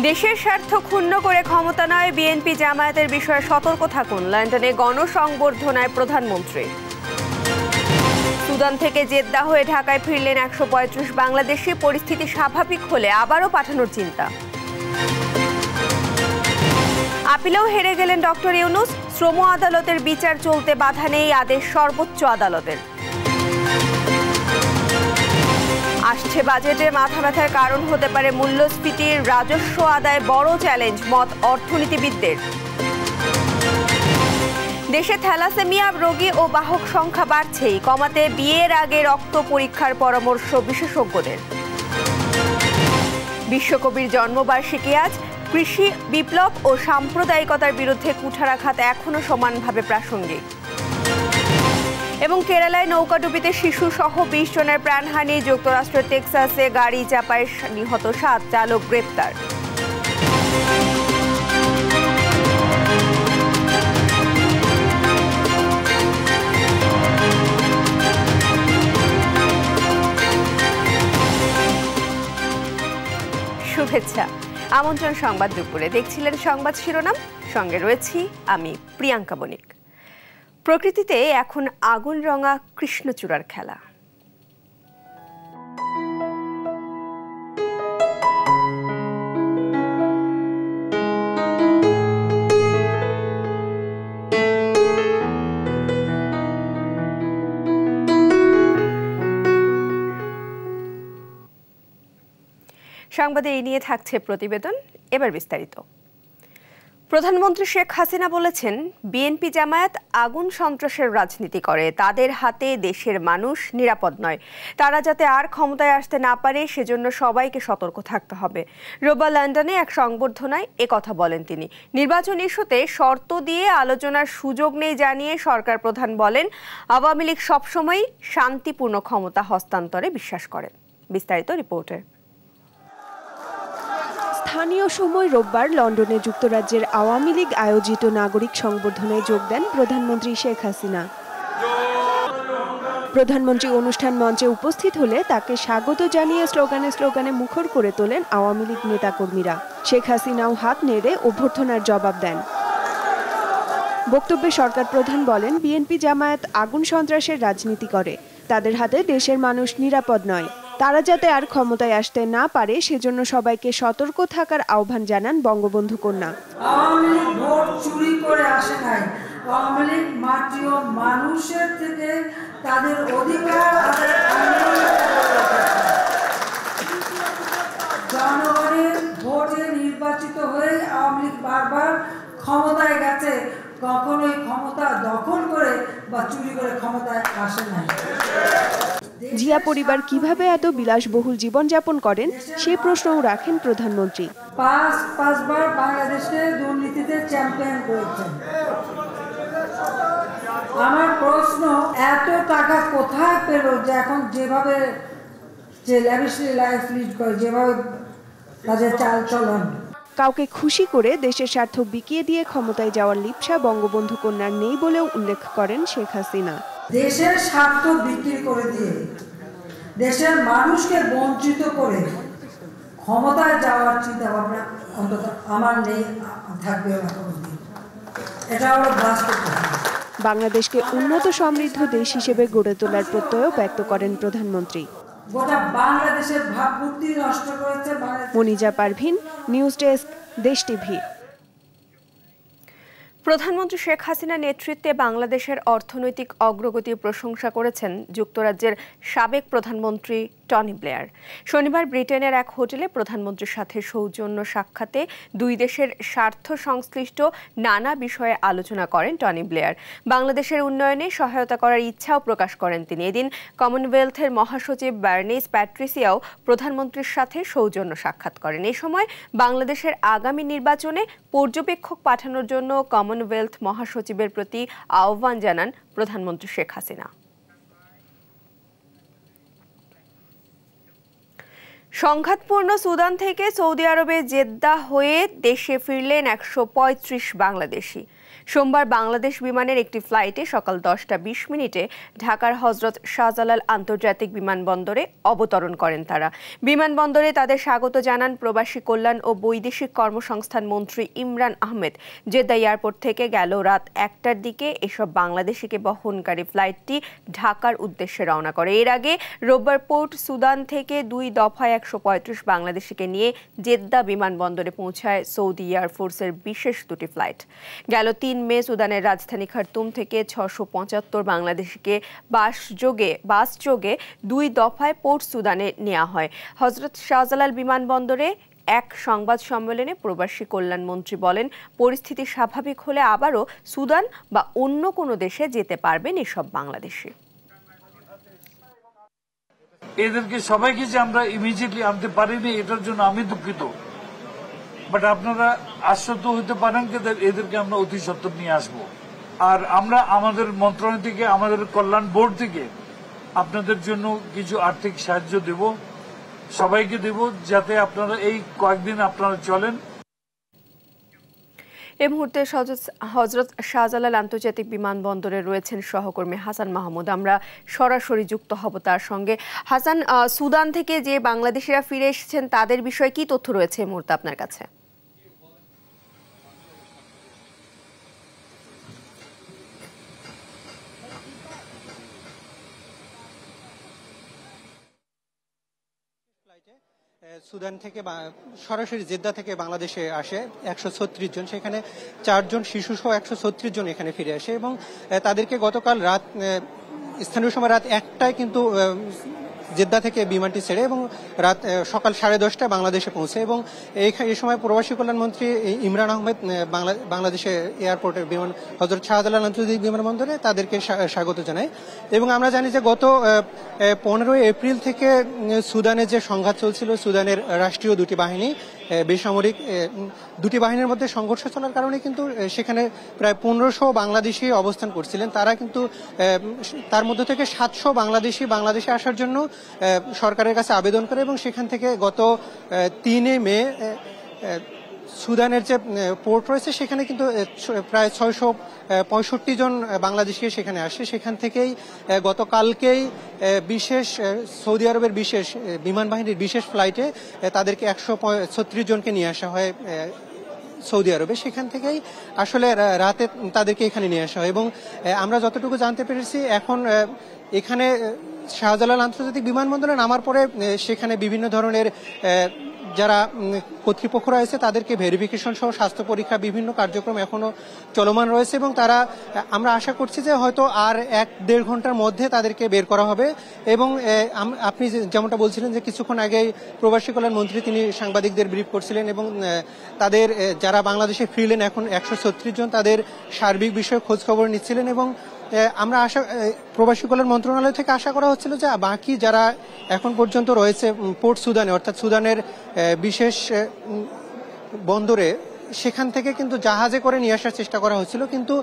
দেশের স্বার্থ ক্ষুণ্ণ করে ক্ষমতা নয়, বিএনপি জামায়াতের বিষয়ে সতর্ক থাকুন। লন্ডনে গণসংবর্ধনায় প্রধানমন্ত্রী। সুদান থেকে জেদ্দা হয়ে ঢাকায় ফিরলেন ১৩৫ বাংলাদেশি। পরিস্থিতি স্বাভাবিক হলে আবারও পাঠানোর চিন্তা। আপিলেও হেরে গেলেন ডক্টর ইউনূস। শ্রম আদালতের বিচার চলতে বাধা নেই, আদেশ সর্বোচ্চ আদালতের। আসছে বাজেটে মাথা ব্যথার কারণ হতে পারে মূল্যস্ফীতির। রাজস্ব আদায় বড় চ্যালেঞ্জ, মত অর্থনীতিবিদদের। দেশে থ্যালাসেমিয়া রোগী ও বাহক সংখ্যা বাড়ছেই, কমাতে বিয়ের আগে রক্ত পরীক্ষার পরামর্শ বিশেষজ্ঞদের। বিশ্বকবির জন্মবার্ষিকী আজ। কৃষি বিপ্লব ও সাম্প্রদায়িকতার বিরুদ্ধে কুঠারাঘাত এখনো সমানভাবে প্রাসঙ্গিক। এবং কেরালায় নৌকাডুবিতে শিশু সহ ২০ জনের প্রাণহানি। যুক্তরাষ্ট্রের টেক্সাসে গাড়ি চাপায় নিহত ৭, চালক গ্রেপ্তার। শুভেচ্ছা, আমন্ত্রণ সংবাদ দুপুরে। দেখছিলেন সংবাদ শিরোনাম, সঙ্গে রয়েছি আমি প্রিয়াঙ্কা বণিক। প্রকৃতিতে এখন আগুন রঙা কৃষ্ণচূড়ার খেলা। সংবাদে এই নিয়ে থাকছে প্রতিবেদন, এবার বিস্তারিত। প্রধানমন্ত্রী শেখ হাসিনা বলেছেন, বিএনপি জামায়াত আগুন সন্ত্রাসের রাজনীতি করে। তাদের হাতে দেশের মানুষ নিরাপদ নয়। তারা যাতে আর ক্ষমতায় আসতে না পারে সেজন্য সবাইকে সতর্ক থাকতে হবে। রোববার লন্ডনে এক সংবর্ধনায় একথা বলেন তিনি। নির্বাচন ইস্যুতে শর্ত দিয়ে আলোচনার সুযোগ নেই জানিয়ে সরকার প্রধান বলেন, আওয়ামী লীগ সবসময়ই শান্তিপূর্ণ ক্ষমতা হস্তান্তরে বিশ্বাস করে। বিস্তারিত রিপোর্টে। স্থানীয় সময় রোববার লন্ডনে যুক্তরাজ্যের আওয়ামী লীগ আয়োজিত নাগরিক সংবর্ধনায় যোগ দেন প্রধানমন্ত্রী শেখ হাসিনা। প্রধানমন্ত্রী অনুষ্ঠান মঞ্চে উপস্থিত হলে তাকে স্বাগত জানিয়ে স্লোগানে মুখর করে তোলেন আওয়ামী লীগ নেতাকর্মীরা। শেখ হাসিনাও হাত নেড়ে অভ্যর্থনার জবাব দেন। বক্তব্যে সরকার প্রধান বলেন, বিএনপি জামায়াত আগুন সন্ত্রাসের রাজনীতি করে। তাদের হাতে দেশের মানুষ নিরাপদ নয়। তারা যাতে আর ক্ষমতায় আসতে না পারে সেজন্য সবাইকে সতর্ক থাকার আহ্বান জানান বঙ্গবন্ধু কন্যা। আওয়ামী লীগ ভোট চুরি করে আসে নাই। আওয়ামী লীগ মাটি ও মানুষের থেকে তাদের অধিকার জনগণের ভোটে নির্বাচিত হয়ে আওয়ামী লীগ বারবার ক্ষমতায় গেছে। কখনোই ক্ষমতা দখল করে বা চুরি করে ক্ষমতায় আসে নাই। জিয়া পরিবার কিভাবে এত বিলাসবহুল জীবনযাপন করেন সে প্রশ্নও রাখেন প্রধানমন্ত্রী। পাঁচবার বাংলাদেশকে দুর্নীতিতে চ্যাম্পিয়ন করেছেন। আমার প্রশ্ন, এত টাকা কোথায় পেল যে এখন যেভাবে ল্যাভিশলি লাইফ লিড করে, যেভাবে তাদের চাল চলন। কাউকে খুশি করে দেশের স্বার্থ বিকিয়ে দিয়ে ক্ষমতায় যাওয়ার লিপ্সা বঙ্গবন্ধু কন্যার নেই বলেও উল্লেখ করেন শেখ হাসিনা। দেশের স্বার্থ বিক্রি করে দিয়ে, দেশের মানুষকে বঞ্চিত করে ক্ষমতায় যাওয়ার চিন্তা ভাবনা অন্তত আমার নেই, থাকবে না কোনোদিন। এটা হলো বাস্তব। বাংলাদেশকে উন্নত সমৃদ্ধ দেশ হিসেবে গড়ে তোলার প্রত্যয় ব্যক্ত করেন প্রধানমন্ত্রী। গোটা বাংলাদেশের ভাবমূর্তি নষ্ট করেছে। মনিজা পারভিন, নিউজ ডেস্ক, দেশ টিভি। প্রধানমন্ত্রী শেখ হাসিনার নেতৃত্বে বাংলাদেশের অর্থনৈতিক অগ্রগতির প্রশংসা করেছেন যুক্তরাজ্যের সাবেক প্রধানমন্ত্রী টনি ব্লেয়ার। শনিবার ব্রিটেনের এক হোটেলে প্রধানমন্ত্রীর সাথে সৌজন্য সাক্ষাতে দুই দেশের স্বার্থ সংশ্লিষ্ট নানা বিষয়ে আলোচনা করেন টনি ব্লেয়ার। বাংলাদেশের উন্নয়নে সহায়তা করার ইচ্ছাও প্রকাশ করেন তিনি। এদিন কমনওয়েলথের মহাসচিব বার্নিস প্যাট্রিসিয়াও প্রধানমন্ত্রীর সাথে সৌজন্য সাক্ষাৎ করেন। এ সময় বাংলাদেশের আগামী নির্বাচনে পর্যবেক্ষক পাঠানোর জন্য কমনওয়েলথ মহাসচিবের প্রতি আহ্বান জানান প্রধানমন্ত্রী শেখ হাসিনা। সংঘাতপূর্ণ সুদান থেকে সৌদি আরবে জেদ্দা হয়ে দেশে ফিরলেন ১৩৫ বাংলাদেশি। সোমবার বাংলাদেশ বিমানের একটি ফ্লাইটে সকাল 10টা 20 মিনিটে ঢাকার হজরত শাহজালাল আন্তর্জাতিক বিমানবন্দরে অবতরণ করেন তারা। বিমানবন্দরে তাদের স্বাগত জানান প্রবাসী কল্যাণ ও বৈদেশিক কর্মসংস্থান মন্ত্রী ইমরান আহমেদ। জেদ্দা এয়ারপোর্ট থেকে গেল রাত 1টার দিকে এসব বাংলাদেশিকে বহনকারী ফ্লাইটটি ঢাকার উদ্দেশ্যে রওনা করে। এর আগে রোববার পোর্ট সুদান থেকে 2 দফায় ১৩৫ বাংলাদেশিকে নিয়ে জেদ্দা বিমানবন্দরে পৌঁছায় সৌদি এয়ারফোর্সের বিশেষ দুটি ফ্লাইট। গেল 3 মে সুদানের রাজধানী খার্তুম থেকে ৬৭৫ বাংলাদেশিকে বাসযোগে 2 দফায় পোর্ট সুদানে নেওয়া হয়। হজরত শাহজালাল বিমানবন্দরে এক সংবাদ সম্মেলনে প্রবাসী কল্যাণ মন্ত্রী বলেন, পরিস্থিতি স্বাভাবিক হলে আবারও সুদান বা অন্য কোনো দেশে যেতে পারবেন এসব বাংলাদেশি। এদেরকে সবাইকে যে আমরা ইমিডিয়েটলি আনতে পারিনি, এটার জন্য আমি দুঃখিত। বাট আপনারা আশ্বস্ত হতে পারেন যে এদেরকে আমরা অতি সত্বর নিয়ে আসবো। আর আমরা আমাদের মন্ত্রণালয় থেকে, আমাদের কল্যাণ বোর্ড থেকে আপনাদের জন্য কিছু আর্থিক সাহায্য দেব, সবাইকে দেব, যাতে আপনারা এই কয়েকদিন আপনারা চলেন। এই মুহূর্তে হজরত শাহজালাল আন্তর্জাতিক বিমানবন্দরে রয়েছেন সহকর্মী হাসান মাহমুদ। আমরা সরাসরি যুক্ত হব তার সঙ্গে। হাসান, সুদান থেকে যে বাংলাদেশিরা ফিরে এসেছেন তাদের বিষয়ে কি তথ্য রয়েছে এই মুহূর্তে আপনার কাছে? সুদান থেকে সরাসরি জেদ্দা থেকে বাংলাদেশে আসে ১৩৬ জন, সেখানে 4 জন শিশু সহ ১৩৬ জন এখানে ফিরে আসে এবং তাদেরকে গতকাল স্থানীয় সময় রাত 1টায় কিন্তু জেদ্দা থেকে বিমানটি ছেড়ে এবং সকাল 10:30টায় বাংলাদেশে পৌঁছে এবং এই সময় প্রবাসী কল্যাণ মন্ত্রী ইমরান আহমেদ বাংলাদেশে এয়ারপোর্টের হজরত শাহজালাল আন্তর্জাতিক বিমানবন্দরে তাদেরকে স্বাগত জানায়। এবং আমরা জানি যে গত 15 এপ্রিল থেকে সুদানে যে সংঘাত চলছিল, সুদানের রাষ্ট্রীয় দুটি বাহিনী, বেসামরিক দুটি বাহিনীর মধ্যে সংঘর্ষ চলার কারণে কিন্তু সেখানে প্রায় 1500 বাংলাদেশি অবস্থান করছিলেন। তারা কিন্তু তার মধ্যে থেকে 700 বাংলাদেশে আসার জন্য সরকারের কাছে আবেদন করে এবং সেখান থেকে গত 3 মে সুদানের যে পোর্ট রয়েছে সেখানে কিন্তু প্রায় 665 জন বাংলাদেশি সেখানে আসে। সেখান থেকেই গতকালকেই সৌদি আরবের বিশেষ বিমান বাহিনীর বিশেষ ফ্লাইটে তাদেরকে 136 জনকে নিয়ে আসা হয় সৌদি আরবে। সেখান থেকেই আসলে রাতে তাদেরকে এখানে নিয়ে আসা হয় এবং আমরা যতটুকু জানতে পেরেছি এখন এখানে শাহজালাল আন্তর্জাতিক বিমানবন্দরে নামার পরে সেখানে বিভিন্ন ধরনের যারা কর্তৃপক্ষ রয়েছে তাদেরকে ভেরিফিকেশন সহ স্বাস্থ্য পরীক্ষা বিভিন্ন কার্যক্রম এখনো চলমান রয়েছে এবং আমরা আশা করছি যে হয়তো আর 1-1.5 ঘন্টার মধ্যে তাদেরকে বের করা হবে। এবং আপনি যেমনটা বলছিলেন যে কিছুক্ষণ আগেই প্রবাসী কল্যাণ মন্ত্রী তিনি সাংবাদিকদের ব্রিফ করছিলেন এবং তাদের যারা বাংলাদেশে ফিরলেন এখন 136 জন, তাদের সার্বিক বিষয়ে খোঁজ খবর নিচ্ছিলেন এবং আমরা প্রবাসী কল্যাণ মন্ত্রণালয় থেকে আশা করা হচ্ছিল যে বাকি যারা এখন পর্যন্ত রয়েছে পোর্ট সুদানে অর্থাৎ সুদানের বিশেষ বন্দরে, সেখান থেকে কিন্তু জাহাজে করে নিয়ে আসার চেষ্টা করা হচ্ছিল, কিন্তু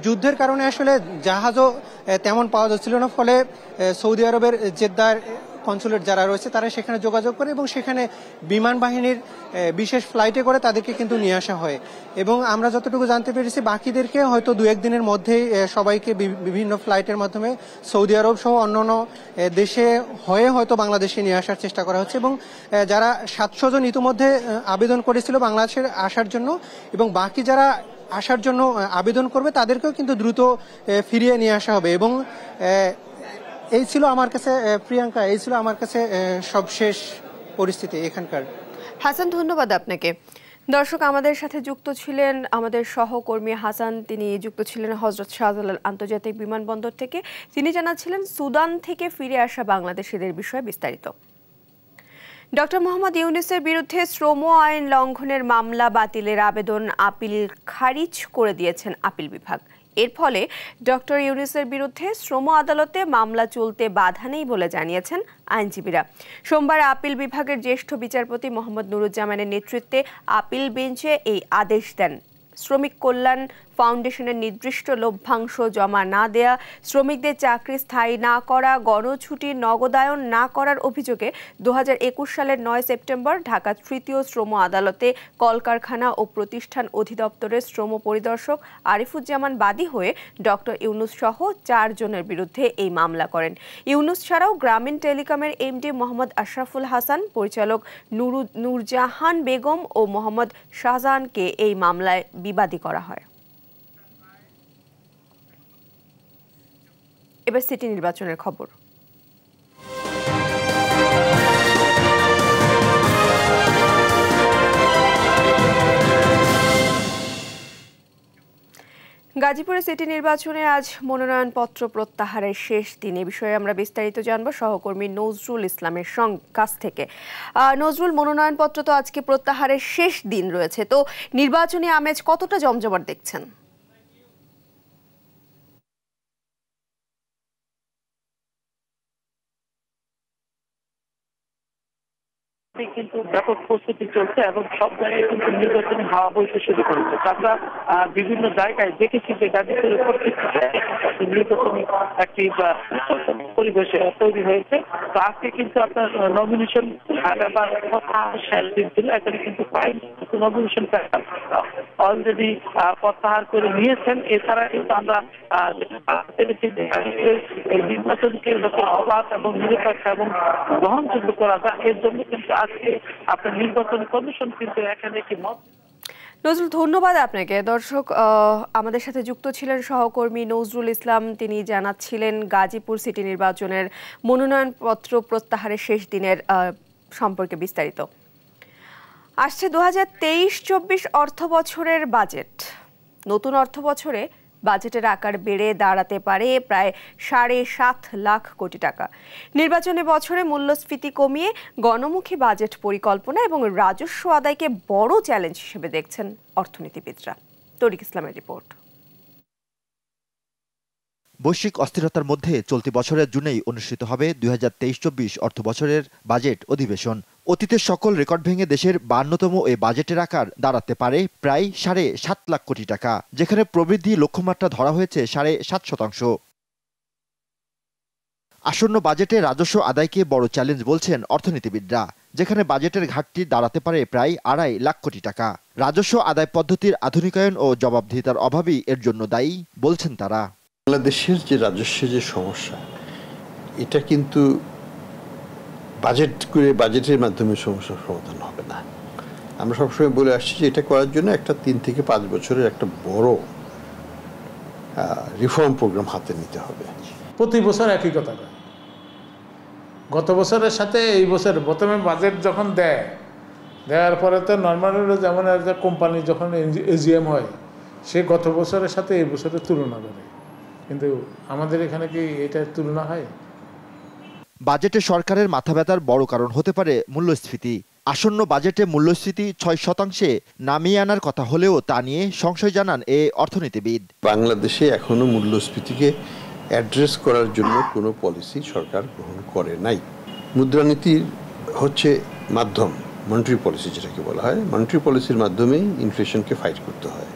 যুদ্ধের কারণে আসলে জাহাজও তেমন পাওয়া যাচ্ছিল না। ফলে সৌদি আরবের জেদ্দার কনসুলেট যারা রয়েছে তারা সেখানে যোগাযোগ করে এবং সেখানে বিমান বাহিনীর বিশেষ ফ্লাইটে করে তাদেরকে কিন্তু নিয়ে আসা হয়। এবং আমরা যতটুকু জানতে পেরেছি বাকিদেরকে হয়তো 2-1 দিনের মধ্যেই সবাইকে বিভিন্ন ফ্লাইটের মাধ্যমে সৌদি আরব সহ অন্যান্য দেশে হয়ে হয়তো বাংলাদেশে নিয়ে আসার চেষ্টা করা হচ্ছে। এবং যারা 700 জন ইতিমধ্যে আবেদন করেছিল বাংলাদেশে আসার জন্য এবং বাকি যারা আসার জন্য আবেদন করবে তাদেরকেও কিন্তু দ্রুত ফিরিয়ে নিয়ে আসা হবে। এবং এই ছিল আমার কাছে, প্রিয়াঙ্কা, এই ছিল আমার কাছে সবশেষ পরিস্থিতি এখানকার। হাসান, ধন্যবাদ আপনাকে। দর্শক, আমাদের সাথে যুক্ত ছিলেন আমাদের সহকর্মী হাসান, তিনি যুক্ত ছিলেন হজরত শাহজালাল আন্তর্জাতিক বিমানবন্দর থেকে। তিনি জানাচ্ছিলেন সুদান থেকে ফিরে আসা বাংলাদেশিদের বিষয়ে বিস্তারিত। ডক্টর মোহাম্মদ ইউনূসের বিরুদ্ধে শ্রম আইন লঙ্ঘনের মামলা বাতিলের আবেদন আপিল খারিজ করে দিয়েছেন আপিল বিভাগ। এর ফলে ডক্টর ইউনূসের বিরুদ্ধে শ্রম আদালতে মামলা চলতে বাধা নেই বলে জানিয়েছেন আইনজীবীরা। সোমবার আপিল বিভাগের জ্যেষ্ঠ বিচারপতি মোহাম্মদ নুরুজ্জামানের নেতৃত্বে আপিল বেঞ্চে এই আদেশ দেন শ্রমিক কল্যাণ ফাউন্ডেশনের নির্দিষ্ট লভ্যাংশ জমা না দেয়া, শ্রমিকদের চাকরি স্থায়ী না করা, গণছুটি নগদায়ন না করার অভিযোগে 2021 সালের 9 সেপ্টেম্বর ঢাকা তৃতীয় শ্রম আদালতে কলকারখানা ও প্রতিষ্ঠান অধিদপ্তরের শ্রম পরিদর্শক আরিফুজ্জামান বাদী হয়ে ডক্টর ইউনুস সহ 4 জনের বিরুদ্ধে এই মামলা করেন। ইউনুস ছাড়াও গ্রামীণ টেলিকমের এমডি মোহাম্মদ আশরাফুল হাসান, পরিচালক নূরজাহান বেগম ও মোহাম্মদ শাহজাহানকে এই মামলায় বিবাদী করা হয়। এবার সিটি নির্বাচনের খবর। গাজীপুরে সিটি নির্বাচনে আজ মনোনয়নপত্র প্রত্যাহারের শেষ দিন। এ বিষয়ে আমরা বিস্তারিত জানবো সহকর্মী নজরুল ইসলামের কাছ থেকে। নজরুল, মনোনয়নপত্র তো আজকে প্রত্যাহারের শেষ দিন রয়েছে, তো নির্বাচনী আমেজ কতটা জমজমাট দেখছেন? কিন্তু ব্যাপক প্রস্তুতি চলছে এবং সব জায়গায় কিন্তু নির্বাচনী হাওয়া বইতে শুরু করেছে। আমরা বিভিন্ন জায়গায় দেখেছি যে গাজীপুরের নির্বাচনী একটি পরিবেশ তৈরি হয়েছে। তো আজকে কিন্তু আপনার নমিনেশন ব্যাপার কথা শেষ দিন ছিল, এখানে কিন্তু নমিনেশন অলরেডি প্রত্যাহার করে নিয়েছেন। এছাড়া কিন্তু আমরা নির্বাচনকে অবাধ এবং নিরপেক্ষ এবং গ্রহণযোগ্য করা যায়, এর জন্য কিন্তু আজকে আপনার নির্বাচন কমিশন কিন্তু এখানে একটি মত। নজরুল, ধন্যবাদ আপনাকে। দর্শক, আমাদের সাথে যুক্ত ছিলেন সহকর্মী নজরুল ইসলাম। তিনি জানাচ্ছিলেন গাজীপুর সিটি নির্বাচনের মনোনয়নপত্র প্রত্যাহারের শেষ দিনের সম্পর্কে বিস্তারিত। আসছে 2023-24 অর্থ বছরের বাজেট। নতুন অর্থ বছরে বাজেটের আকার বেড়ে দাঁড়াতে পারে প্রায় 7.5 লাখ কোটি টাকা। নির্বাচনী বছরে মূল্যস্ফীতি কমিয়ে গণমুখী বাজেট পরিকল্পনা এবং রাজস্ব আদায়কে বড় চ্যালেঞ্জ হিসেবে দেখছেন অর্থনীতিবিদরা। তরিক ইসলামের রিপোর্ট। বৈশ্বিক অস্থিরতার মধ্যে চলতি বছরের জুনেই অনুষ্ঠিত হবে 2023-24 অর্থ বছরের বাজেট অধিবেশন। অতীতের সকল রেকর্ড ভেঙে দেশের 52তম এই বাজেটের আকার দাঁড়াতে পারে প্রায় 7.5 লাখ কোটি টাকা, যেখানে প্রবৃদ্ধি লক্ষ্যমাত্রা ধরা হয়েছে 7.5%। আসন্ন বাজেটে রাজস্ব আদায়কে বড় চ্যালেঞ্জ বলছেন অর্থনীতিবিদরা, যেখানে বাজেটের ঘাটতি দাঁড়াতে পারে প্রায় 2.5 লাখ কোটি টাকা। রাজস্ব আদায় পদ্ধতির আধুনিকায়ন ও জবাবদিহিতার অভাবই এর জন্য দায়ী বলছেন তারা। বাংলাদেশের যে রাজস্বের যে সমস্যা, এটা কিন্তু বাজেটের মাধ্যমে সমস্যার সমাধান হবে না। আমরা সবসময় বলে আসছি যে এটা করার জন্য একটা 3 থেকে 5 বছরের একটা বড় রিফর্ম প্রোগ্রাম হাতে নিতে হবে। প্রতি বছর একই কথা। গত বছরের সাথে এই বছর প্রথমে বাজেট যখন দেওয়ার পরে তো নর্মাল যেমন একটা কোম্পানি যখন এজিএম হয়, সে গত বছরের সাথে এই বছরের তুলনা করে, কিন্তু আমাদের এখানে কি এটা তুলনা হয়? বাজেটে সরকারের মাথা ব্যথার বড় কারণ হতে পারে মূল্যস্ফীতি। আসন্ন বাজেটে মূল্যস্ফীতি 6% নামিয়ে আনার কথা হলেও তা নিয়ে সংশয় জানান এই অর্থনীতিবিদ। বাংলাদেশে এখনো মূল্যস্ফীতিকে অ্যাড্রেস করার জন্য কোনো পলিসি সরকার গ্রহণ করে নাই। মুদ্রানীতির হচ্ছে মাধ্যম, মনিটারি পলিসি যেটাকে বলা হয়, মনিটারি পলিসির মাধ্যমেই ইনফ্লেশনকে ফাইট করতে হয়।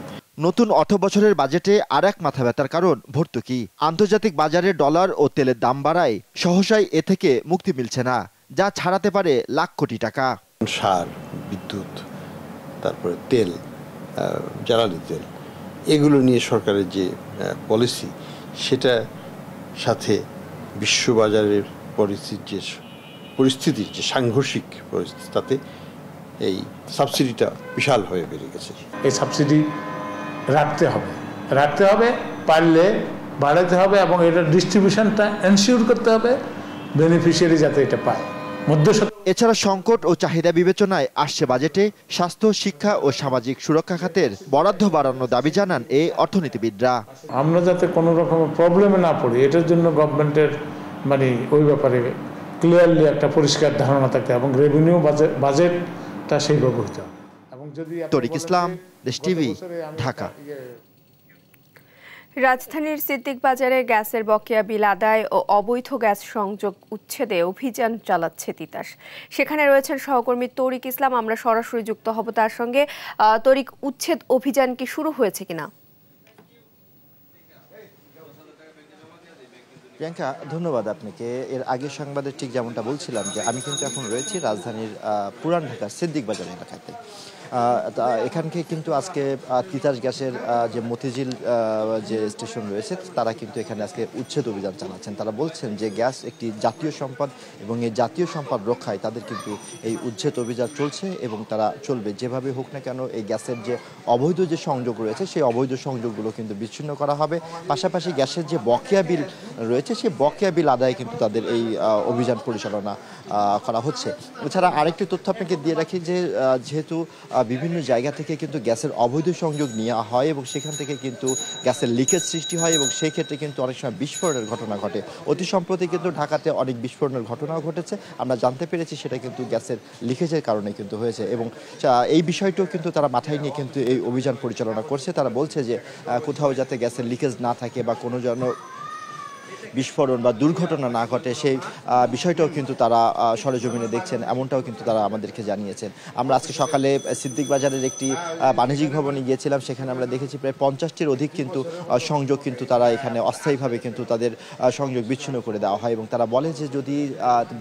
নতুন অর্থ বছরের বাজেটে আর এক মাথা ব্যথার কারণ ভর্তুকি। আন্তর্জাতিক বাজারে ডলার ও তেলের দাম বাড়ায় সহসাই এ থেকে মুক্তি মিলছে না, যা ছাড়াতে পারে লাখ কোটি টাকা। সার, বিদ্যুৎ, তারপরে তেল, জ্বালানি তেল, এগুলো নিয়ে সরকারের যে পলিসি, সেটা সাথে বিশ্ববাজারের পরিস্থিতির যে সাংঘর্ষিক পরিস্থিতি, তাতে এই সাবসিডিটা বিশালভাবে বেড়ে গেছে। এই সাবসিডি রাখতে হবে, পারলে বাড়াতে হবে এবং এটা ডিস্ট্রিবিউশনটা এনশিওর করতে হবে, বেনিফিশিয়ারি যাতে এটা পায়। এছাড়া সংকট ও চাহিদা বিবেচনায় আসছে বাজেটে স্বাস্থ্য, শিক্ষা ও সামাজিক সুরক্ষা খাতের বরাদ্দ বাড়ানোর দাবি জানান এই অর্থনীতিবিদরা। আমরা যাতে কোনো রকম প্রবলেমে না পড়ি, এটার জন্য গভর্নমেন্টের ওই ব্যাপারে ক্লিয়ারলি একটা পরিষ্কার ধারণা থাকতে এবং রেভিনিউ বাজেটটা সেইভাবে হতে হবে। তরিক ইসলাম, দেশ টিভি, ঢাকা। রাজধানীর সিদ্দিক বাজারে গ্যাসের বকেয়া বিল আদায় ও অবৈধ গ্যাস সংযোগ উচ্ছেদে অভিযান চালাচ্ছে তিতাস। সেখানে রয়েছেন সহকর্মী তরিক ইসলাম, আমরা সরাসরি যুক্ত হব তার সঙ্গে। তরিক, উচ্ছেদ অভিযান কি শুরু হয়েছে কিনা? প্রিয়াঙ্কা, ধন্যবাদ আপনাকে। এর আগের সংবাদে ঠিক যেমনটা বলছিলাম যে আমি কিন্তু এখন রয়েছি রাজধানীর পুরান ঢাকার সিদ্দিক বাজার এলাকাতে। এখানকে কিন্তু আজকে তিতাস গ্যাসের যে মতিঝিল যে স্টেশন রয়েছে তারা কিন্তু এখানে আজকে উচ্ছেদ অভিযান চালাচ্ছেন। তারা বলছেন যে গ্যাস একটি জাতীয় সম্পদ এবং এই জাতীয় সম্পদ রক্ষায় তাদের কিন্তু এই উচ্ছেদ অভিযান চলছে এবং তারা চলবে। যেভাবে হোক না কেন এই গ্যাসের যে অবৈধ যে সংযোগ রয়েছে সেই অবৈধ সংযোগগুলো কিন্তু বিচ্ছিন্ন করা হবে। পাশাপাশি গ্যাসের যে বকেয়া বিল রয়েছে সেই বকেয়া বিল আদায়ে কিন্তু তাদের এই অভিযান পরিচালনা করা হচ্ছে। এছাড়া আরেকটি তথ্য আপনাকে দিয়ে রাখি যে যেহেতু বিভিন্ন জায়গা থেকে কিন্তু গ্যাসের অবৈধ সংযোগ নেওয়া হয় এবং সেখান থেকে কিন্তু গ্যাসের লিকেজ সৃষ্টি হয় এবং সেই ক্ষেত্রে কিন্তু অনেক সময় বিস্ফোরণের ঘটনা ঘটে। অতি সম্প্রতি কিন্তু ঢাকাতে অনেক বিস্ফোরণের ঘটনাও ঘটেছে, আমরা জানতে পেরেছি সেটা কিন্তু গ্যাসের লিকেজের কারণে কিন্তু হয়েছে এবং এই বিষয়টিও কিন্তু তারা মাথায় নিয়ে কিন্তু এই অভিযান পরিচালনা করছে। তারা বলছে যে কোথাও যাতে গ্যাসের লিকেজ না থাকে বা কোনো যেন বিস্ফোরণ বা দুর্ঘটনা না ঘটে সেই বিষয়টাও কিন্তু তারা সরেজমিনে দেখছেন, এমনটাও কিন্তু তারা আমাদেরকে জানিয়েছেন। আমরা আজকে সকালে সিদ্দিক বাজারের একটি বাণিজ্যিক ভবনে গিয়েছিলাম, সেখানে আমরা দেখেছি প্রায় 50টির অধিক কিন্তু সংযোগ কিন্তু তারা এখানে অস্থায়ীভাবে কিন্তু তাদের সংযোগ বিচ্ছিন্ন করে দেওয়া হয় এবং তারা বলে যে যদি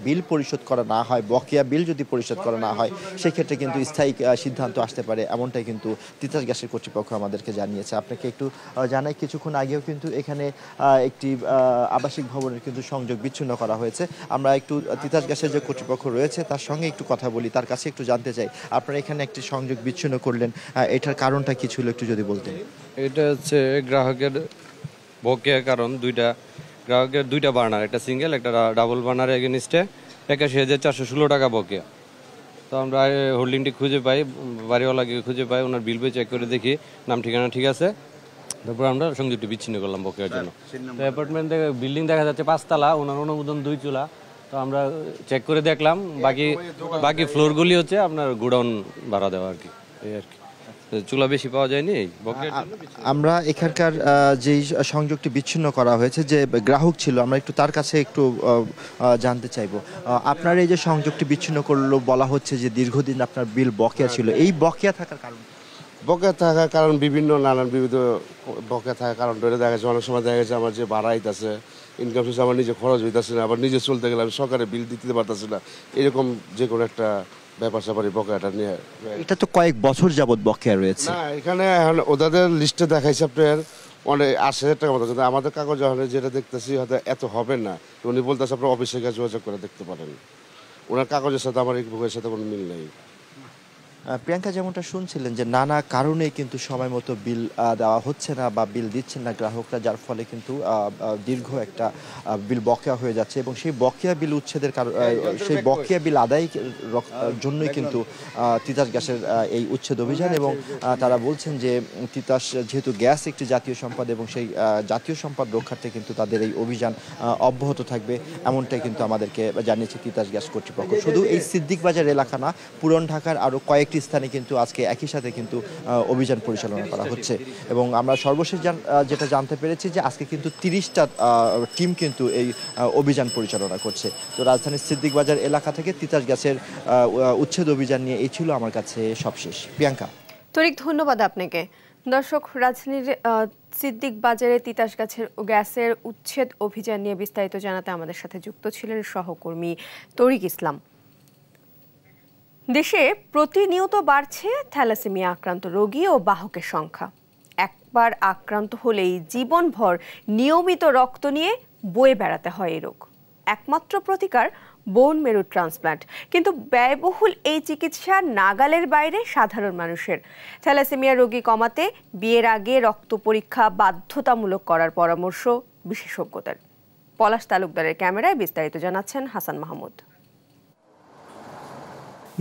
বিল পরিশোধ করা না হয়, বকেয়া বিল যদি পরিশোধ করা না হয় সেক্ষেত্রে কিন্তু স্থায়ী সিদ্ধান্ত আসতে পারে, এমনটাই কিন্তু তিতাস গ্যাসের কর্তৃপক্ষ আমাদেরকে জানিয়েছে। আপনাকে একটু জানাই, কিছুক্ষণ আগেও কিন্তু এখানে একটি আবাসিক ভবনের কিন্তু সংযোগ বিচ্ছিন্ন করা হয়েছে। আমরা একটু তিতাস গ্যাসের যে কর্তৃপক্ষ রয়েছে তার সঙ্গে একটু কথা বলি, তার কাছে একটু জানতে চাই আপনারা এখানে একটি সংযোগ বিচ্ছিন্ন করলেন, এটার কারণটা কি ছিল একটু যদি বলতেন। এটা হচ্ছে গ্রাহকের বকেয়া কারণ, গ্রাহকের দুইটা বার্নার, একটা সিঙ্গেল একটা ডাবল বার্নারের এগেনস্টে 81,416 টাকা বকেয়া। তো আমরা হোল্ডিংটি খুঁজে পাই, বাড়িওয়ালাকে খুঁজে পাই, ওনার বিল বই চেক করে দেখি নাম ঠিকানা ঠিক আছে, তারপর আমরা সংযোগটি বিচ্ছিন্ন করলাম বকেয়ার জন্য। তো অ্যাপার্টমেন্ট থেকে বিল্ডিং দেখা যাচ্ছে 5 তলা, ওনার অনুমোদন 2 চুলা। তো আমরা চেক করে দেখলাম বাকি ফ্লোরগুলি হচ্ছে আপনার গোডাউন ভাড়া দেওয়া আর কি, এই আর কি, চুলা বেশি পাওয়া যায়নি। আমরা এখানকার যেই সংযোগটি বিচ্ছিন্ন করা হয়েছে যে গ্রাহক ছিল, আমরা একটু তার কাছে একটু জানতে চাইবো, আপনার এই যে সংযোগটি বিচ্ছিন্ন করলো বলা হচ্ছে যে দীর্ঘদিন আপনার বিল বকেয়া ছিল, এই বকেয়া থাকার কারণ? বকেয়া থাকার কারণ বিবিধ বকেয়া থাকার কারণ ধরে দেখা যাচ্ছে অনেক সময় দেখা যাচ্ছে আমার যে ভাড়া হইতেছে, ইনকাম সোর্স আমার নিজে খরচ হইতেছে না, আবার নিজে চলতে গেলে আমি সরকারের বিল দিতে পারতেছি না, এরকম যে কোনো একটা ব্যাপার স্যাপার বকেয়াটা নিয়ে। এটা তো কয়েক বছর যাবৎ বকেয়া রয়েছে। না, এখানে ওদের লিস্টে দেখাইছে আপনার অনেক 80,000 টাকা মতো, কিন্তু আমাদের কাগজ যেটা দেখতেছি হয়তো এত হবে না। উনি বলতেছে আপনার অফিসে গিয়ে যোগাযোগ করে দেখতে পারেন, ওনার কাগজের সাথে আমার এই বইয়ের সাথে কোনো মিল নেই। প্রিয়াঙ্কা, যেমনটা শুনছিলেন যে নানা কারণে কিন্তু সময় মতো বিল দেওয়া হচ্ছে না বা বিল দিচ্ছেন না গ্রাহকরা, যার ফলে কিন্তু দীর্ঘ একটা বিল বকেয়া হয়ে যাচ্ছে এবং সেই বকেয়া বিল উচ্ছেদের সেই বকেয়া বিল আদায়ের জন্যই কিন্তু তিতাস গ্যাসের এই উচ্ছেদ অভিযান। এবং তারা বলছেন যে তিতাস যেহেতু গ্যাস একটি জাতীয় সম্পদ এবং সেই জাতীয় সম্পদ রক্ষার্থে কিন্তু তাদের এই অভিযান অব্যাহত থাকবে, এমনটাই কিন্তু আমাদেরকে জানিয়েছে তিতাস গ্যাস কর্তৃপক্ষ। শুধু এই সিদ্দিক বাজার এলাকা না, পুরান ঢাকার আরও কয়েকটি স্থানে কিন্তু আজকে একই সাথে কিন্তু অভিযান পরিচালনা করা হচ্ছে এবং আমরা সর্বশেষ যেটা জানতে পেরেছি যে আজকে কিন্তু 30টা টিম কিন্তু এই অভিযান পরিচালনা করছে। তো রাজধানীর সিদ্দিক বাজার এলাকা থেকে তিতাস গ্যাসের উচ্ছেদ অভিযান নিয়ে এই ছিল আমার কাছে সবশেষ। প্রিয়াঙ্কা। তরিক, ধন্যবাদ আপনাকে। দর্শক, রাজধানীর সিদ্দিক বাজারে তিতাস গ্যাসের উচ্ছেদ অভিযান নিয়ে বিস্তারিত জানাতে আমাদের সাথে যুক্ত ছিলেন সহকর্মী তরিক ইসলাম। দেশে প্রতিনিয়ত বাড়ছে থ্যালাসেমিয়া আক্রান্ত রোগী ও বাহকের সংখ্যা। একবার আক্রান্ত হলেই জীবনভর নিয়মিত রক্ত নিয়ে বয়ে বেড়াতে হয় এই রোগ। একমাত্র প্রতিকার বোন মেরু ট্রান্সপ্লান্ট, কিন্তু ব্যয়বহুল এই চিকিৎসা নাগালের বাইরে সাধারণ মানুষের। থ্যালাসেমিয়া রোগী কমাতে বিয়ের আগে রক্ত পরীক্ষা বাধ্যতামূলক করার পরামর্শ বিশেষজ্ঞদের। পলাশ তালুকদারের ক্যামেরায় বিস্তারিত জানাচ্ছেন হাসান মাহমুদ।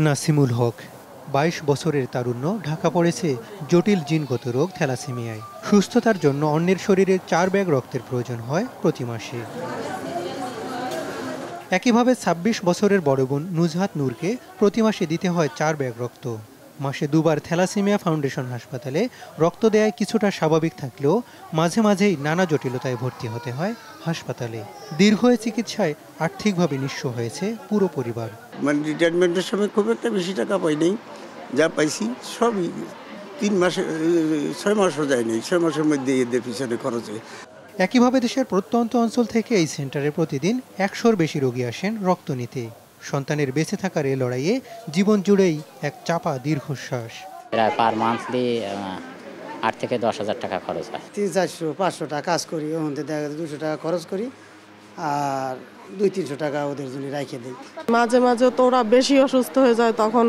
নাসিমুল হক 22 বছরের তারুণ্য, ঢাকা পড়েছে জটিল জিনগত রোগ থ্যালাসেমিয়ায়। সুস্থতার জন্য অন্যের শরীরে 4 ব্যাগ রক্তের প্রয়োজন হয় প্রতি মাসে। একইভাবে 26 বছরের বড় বোন নুজহাত নূরকে প্রতি মাসে দিতে হয় 4 ব্যাগ রক্ত। মাসে 2 বার থ্যালাসেমিয়া ফাউন্ডেশন হাসপাতালে রক্ত দেয়ায় কিছুটা স্বাভাবিক থাকলেও মাঝে মাঝেই নানা জটিলতায় ভর্তি হতে হয় হাসপাতালে। দীর্ঘ চিকিৎসায় আর্থিকভাবে নিঃস্ব হয়েছে পুরো পরিবার। মানে রিটায়ারমেন্টের সময় খুব একটা বেশি টাকা পাই নাই, যা পাইছি সবই 3 মাসে 6 মাসও যায়নি, 6 মাসের মধ্যে এদের পিছনে খরচ হয়। একইভাবে দেশের প্রত্যন্ত অঞ্চল থেকে এই সেন্টারে প্রতিদিন 100-র বেশি রোগী আসেন রক্ত নিতে। সন্তানের বেঁচে থাকার এই লড়াইয়ে জীবন জুড়েই এক চাপা দীর্ঘশ্বাস। প্রায় পার মান্থলি 8 থেকে 10,000 টাকা খরচ হয়। 300-400 টাকা কাজ করি, ওখান থেকে 200 টাকা খরচ করি আর 200-300 টাকা ওদের জন্য রেখে দিই। মাঝে মাঝে তো ওরা বেশি অসুস্থ হয়ে যায়, তখন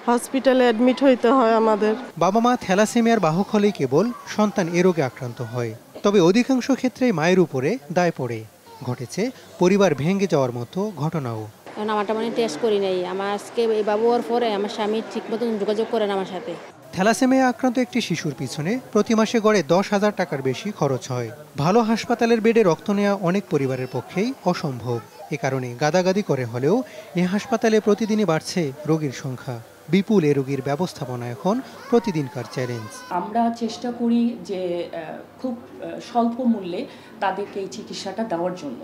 হসপিটালে অ্যাডমিট হইতে হয় আমাদের। বাবা মা থ্যালাসেমিয়ার বাহক হলেই কেবল সন্তান এ রোগে আক্রান্ত হয়, তবে অধিকাংশ ক্ষেত্রেই মায়ের উপরে দায় পড়ে। ঘটেছে পরিবার ভেঙে যাওয়ার মতো ঘটনাও। আমারটা মানে টেস্ট করি নাই, আমার আজকে এই বাবু হওয়ার পরে আমার স্বামী ঠিক মতন যোগাযোগ করেন আমার সাথে। থ্যালাসেমিয়া আক্রান্ত একটি শিশুর পিছনে প্রতি মাসে গড়ে 10,000 টাকার বেশি খরচ হয়। ভালো হাসপাতালের বেডে রক্ত নেওয়া অনেক পরিবারের পক্ষেই অসম্ভব। এ কারণে গাদাগাদি করে হলেও এই হাসপাতালে প্রতিদিনই বাড়ছে রোগীর সংখ্যা। বিপুল এ রোগীর ব্যবস্থাপনা এখন প্রতিদিনকার চ্যালেঞ্জ। আমরা চেষ্টা করি যে খুব স্বল্প মূল্যে তাদেরকে এই চিকিৎসাটা দেওয়ার জন্য।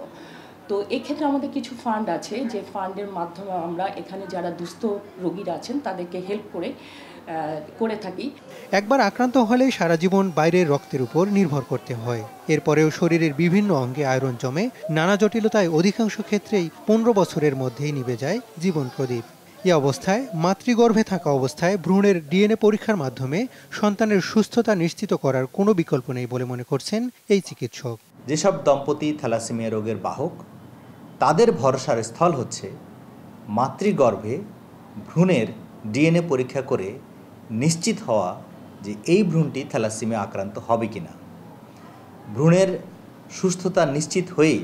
তো এক্ষেত্রে আমাদের কিছু ফান্ড আছে, যে ফান্ডের মাধ্যমে আমরা এখানে যারা দুস্থ রোগীরা আছেন তাদেরকে হেল্প করে থাকি। একবার আক্রান্ত হলেই সারা জীবন বাইরের রক্তের উপর নির্ভর করতে হয়। এরপরেও শরীরের বিভিন্ন অঙ্গে আয়রন জমে নানা জটিলতায় অধিকাংশ ক্ষেত্রেই 15 বছরের মধ্যেই নিভে যায় জীবন প্রদীপ। এ অবস্থায় মাতৃগর্ভে থাকা অবস্থায় ভ্রূণের ডিএনএ পরীক্ষার মাধ্যমে সন্তানের সুস্থতা নিশ্চিত করার কোনো বিকল্প নেই বলে মনে করছেন এই চিকিৎসক। যেসব দম্পতি থ্যালাসেমিয়া রোগের বাহক, তাদের ভরসার স্থল হচ্ছে মাতৃগর্ভে ভ্রূণের ডিএনএ পরীক্ষা করে নিশ্চিত হওয়া যে এই ভ্রূণটি থ্যালাসেমিয়া আক্রান্ত হবে কিনা। ভ্রূণের সুস্থতা নিশ্চিত হয়েই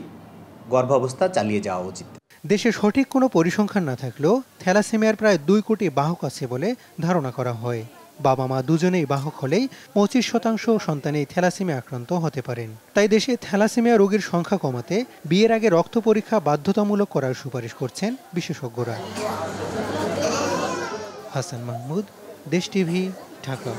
গর্ভাবস্থা চালিয়ে যাওয়া উচিত। দেশে সঠিক কোনো পরিসংখ্যান না থাকলেও থ্যালাসেমিয়ার প্রায় 2 কোটি বাহক আছে বলে ধারণা করা হয়। বাবা মা দুজনেই বাহক হলেই 25% সন্তানেই থ্যালাসেমিয়া আক্রান্ত হতে পারেন। তাই দেশে থ্যালাসেমিয়া রোগীর সংখ্যা কমাতে বিয়ের আগে রক্ত পরীক্ষা বাধ্যতামূলক করার সুপারিশ করছেন বিশেষজ্ঞরা। হাসান মাহমুদ, দেশ টিভি, ঢাকা।